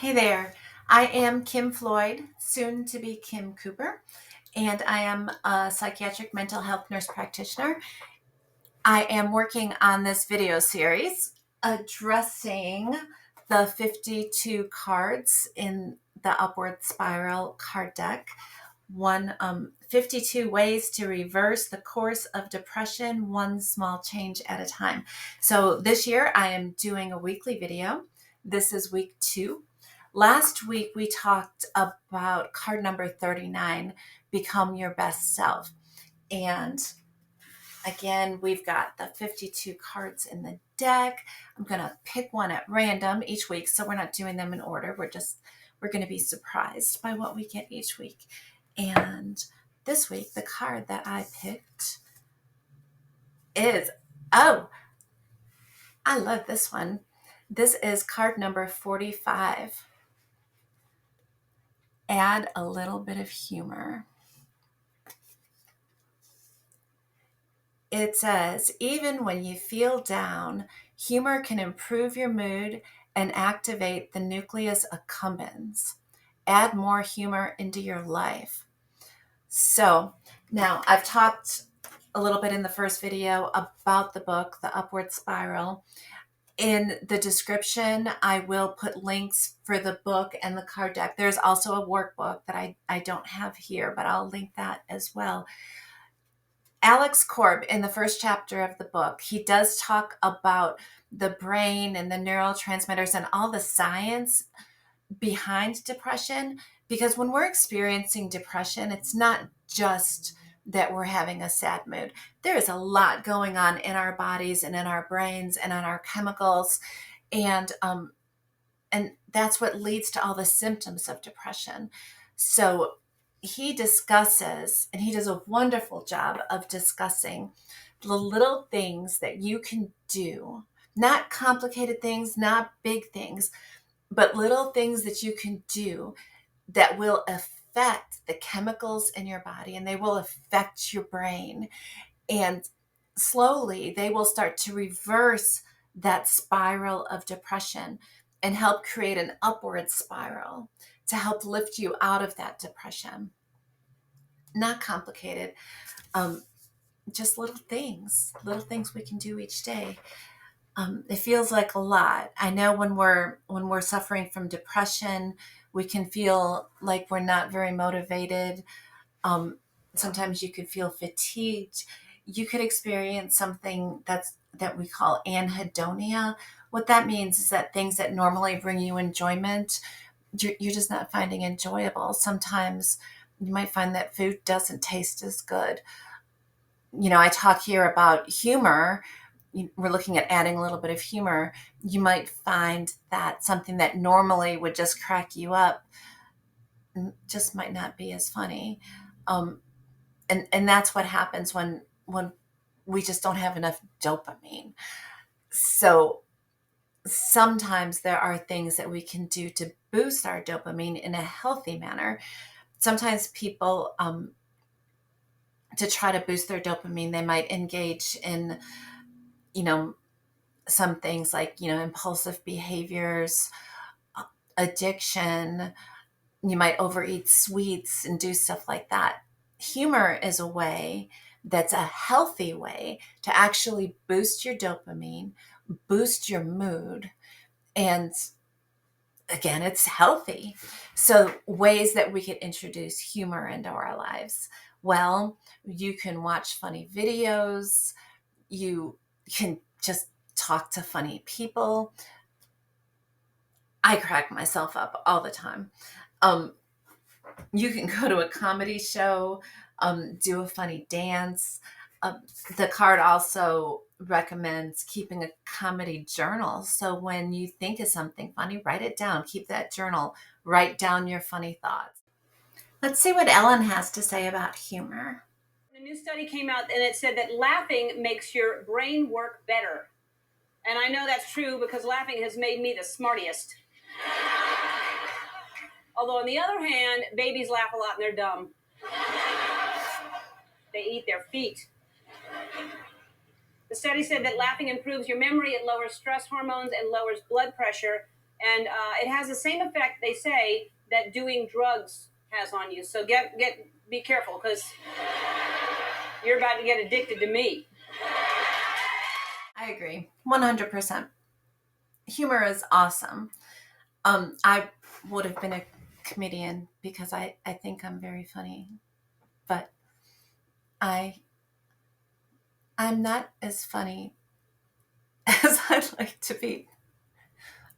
Hey there, I am Kim Floyd, soon to be Kim Cooper, and I am a psychiatric mental health nurse practitioner. I am working on this video series addressing the 52 cards in the Upward Spiral card deck. 52 ways to reverse the course of depression, one small change at a time. So this year I am doing a weekly video. This is week 2. Last week we talked about card number 39, Become Your Best Self. And again, we've got the 52 cards in the deck. I'm going to pick one at random each week, so we're not doing them in order. We're going to be surprised by what we get each week. And this week, the card that I picked is, oh, I love this one. This is card number 45. Add a little bit of humor. It says, even when you feel down, humor can improve your mood and activate the nucleus accumbens. Add more humor into your life. So now I've talked a little bit in the first video about the book, The Upward Spiral. In the description, I will put links for the book and the card deck. There's also a workbook that I don't have here, but I'll link that as well. Alex Korb, in the first chapter of the book, he does talk about the brain and the neurotransmitters and all the science behind depression, because when we're experiencing depression, it's not just that we're having a sad mood. There is a lot going on in our bodies and in our brains and in our chemicals, and that's what leads to all the symptoms of depression. So he discusses, and he does a wonderful job of discussing the little things that you can do, not complicated things, not big things, but little things that you can do that will affect the chemicals in your body, and they will affect your brain. And slowly they will start to reverse that spiral of depression and help create an upward spiral to help lift you out of that depression. Not complicated, just little things we can do each day. It feels like a lot. I know when we're suffering from depression, we can feel like we're not very motivated. Sometimes you could feel fatigued. You could experience something that we call anhedonia. What that means is that things that normally bring you enjoyment, you're just not finding enjoyable. Sometimes you might find that food doesn't taste as good. I talk here about humor. We're looking at adding a little bit of humor. You might find that something that normally would just crack you up just might not be as funny. And that's what happens when we just don't have enough dopamine. So sometimes there are things that we can do to boost our dopamine in a healthy manner. Sometimes people, to try to boost their dopamine, they might engage in, some things like, impulsive behaviors, addiction. You might overeat sweets and do stuff like that. Humor is a way that's a healthy way to actually boost your dopamine, boost your mood, and again, it's healthy. So ways that we could introduce humor into our lives. Well, you can watch funny videos. You can just talk to funny people. I crack myself up all the time. You can go to a comedy show, do a funny dance. The card also recommends keeping a comedy journal. So when you think of something funny, write it down. Keep that journal. Write down your funny thoughts. Let's see what Ellen has to say about humor. A new study came out and it said that laughing makes your brain work better. And I know that's true because laughing has made me the smartest. Although on the other hand, babies laugh a lot and they're dumb. They eat their feet. The study said that laughing improves your memory, it lowers stress hormones and lowers blood pressure, and it has the same effect, they say, that doing drugs has on you. So be careful, because you're about to get addicted to me. I agree, 100%. Humor is awesome. I would have been a comedian because I think I'm very funny, but I'm not as funny as I'd like to be.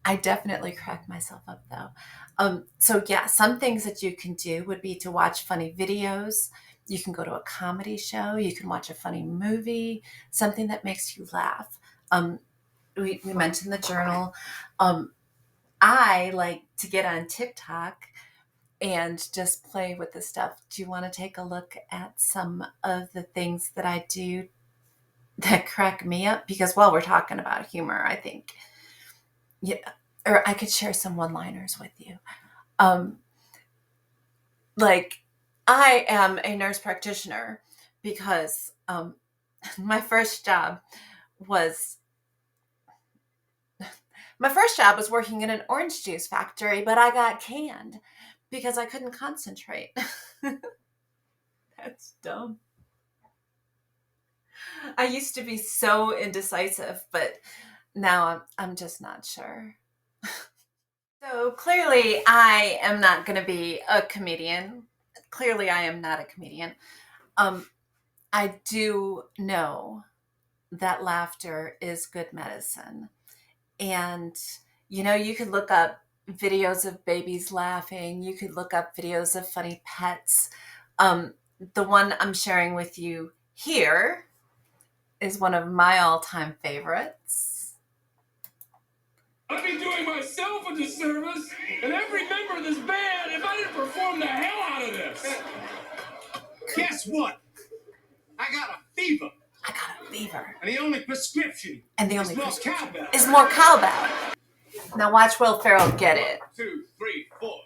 I definitely crack myself up though. So yeah, some things that you can do would be to watch funny videos. You can go to a comedy show. You can watch a funny movie, something that makes you laugh. We mentioned the journal. I like to get on TikTok and just play with the stuff. Do you want to take a look at some of the things that I do that crack me up? Because while we're talking about humor, I think, yeah, or I could share some one-liners with you. Um, like, I am a nurse practitioner because my first job was working in an orange juice factory, but I got canned because I couldn't concentrate. That's dumb. I used to be so indecisive, but now I'm just not sure. So clearly, I am not going to be a comedian. Clearly, I am not a comedian. I do know that laughter is good medicine. And, you could look up videos of babies laughing. You could look up videos of funny pets. The one I'm sharing with you here is one of my all-time favorites. I'd be doing myself a disservice and every member of this band if I didn't perform the hell out of this. Guess what? I got a fever. And the only prescription is more cowbell. Now watch Will Ferrell get it. 1, 2, 3, 4.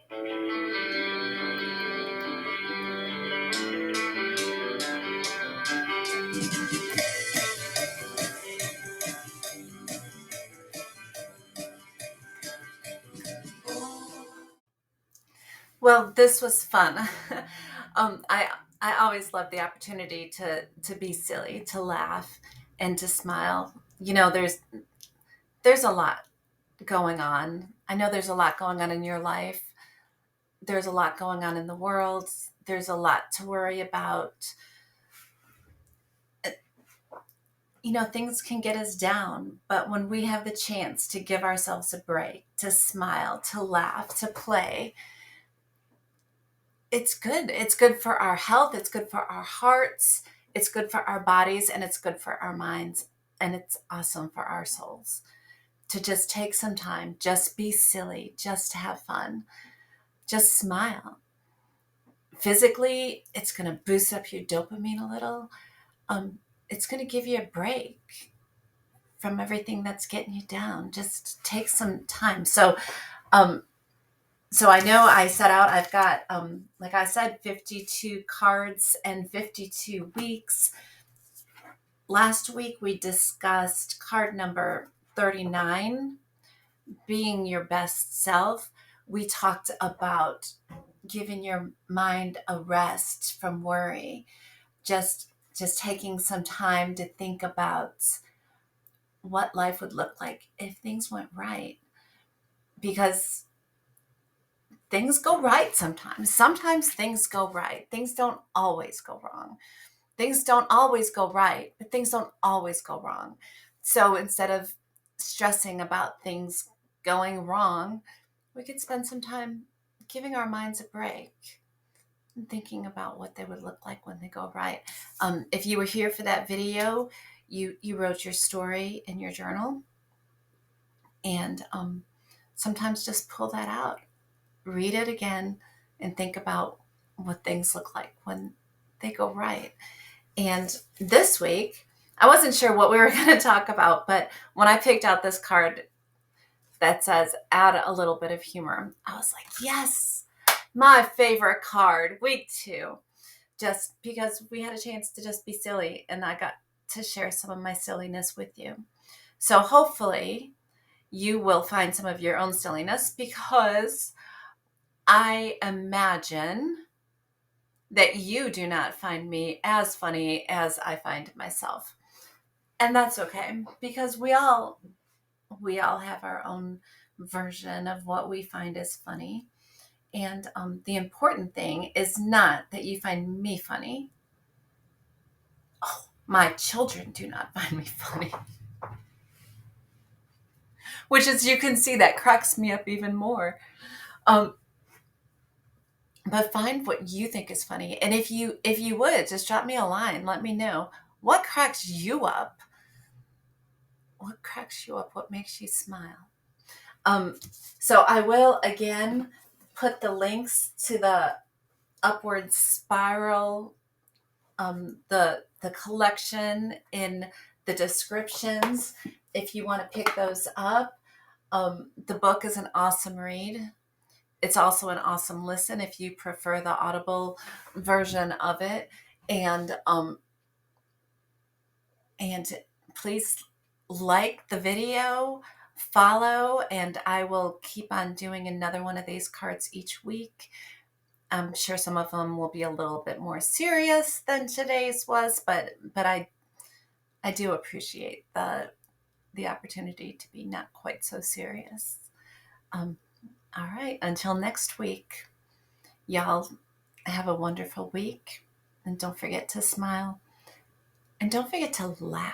Well, this was fun. I always love the opportunity to be silly, to laugh, and to smile. There's a lot going on. I know there's a lot going on in your life. There's a lot going on in the world. There's a lot to worry about. Things can get us down, but when we have the chance to give ourselves a break, to smile, to laugh, to play, it's good. It's good for our health. It's good for our hearts. It's good for our bodies, and it's good for our minds. And it's awesome for our souls to just take some time, just be silly, just to have fun, just smile. Physically, it's going to boost up your dopamine a little. It's going to give you a break from everything that's getting you down. Just take some time. So I know I set out, I've got, like I said, 52 cards and 52 weeks. Last week, we discussed card number 39, being your best self. We talked about giving your mind a rest from worry, just taking some time to think about what life would look like if things went right. Because things go right sometimes. Sometimes things go right. Things don't always go wrong. Things don't always go right, but things don't always go wrong. So instead of stressing about things going wrong, we could spend some time giving our minds a break and thinking about what they would look like when they go right. If you were here for that video, you wrote your story in your journal, and sometimes just pull that out, read it again, and think about what things look like when they go right. And this week, I wasn't sure what we were going to talk about, but when I picked out this card that says add a little bit of humor, I was like, yes, my favorite card, week 2, just because we had a chance to just be silly and I got to share some of my silliness with you. So hopefully you will find some of your own silliness, because I imagine that you do not find me as funny as I find myself. And that's okay, because we all have our own version of what we find as funny. And the important thing is not that you find me funny. Oh, my children do not find me funny. Which, as you can see, that cracks me up even more. But find what you think is funny. And if you would, just drop me a line. Let me know what cracks you up. What cracks you up? What makes you smile? So I will again put the links to the Upward Spiral, the collection, in the descriptions if you want to pick those up. The book is an awesome read. It's also an awesome listen if you prefer the Audible version of it. And please like the video, follow, and I will keep on doing another one of these cards each week. I'm sure some of them will be a little bit more serious than today's was, but I do appreciate the opportunity to be not quite so serious. All right, until next week, y'all have a wonderful week, and don't forget to smile, and don't forget to laugh.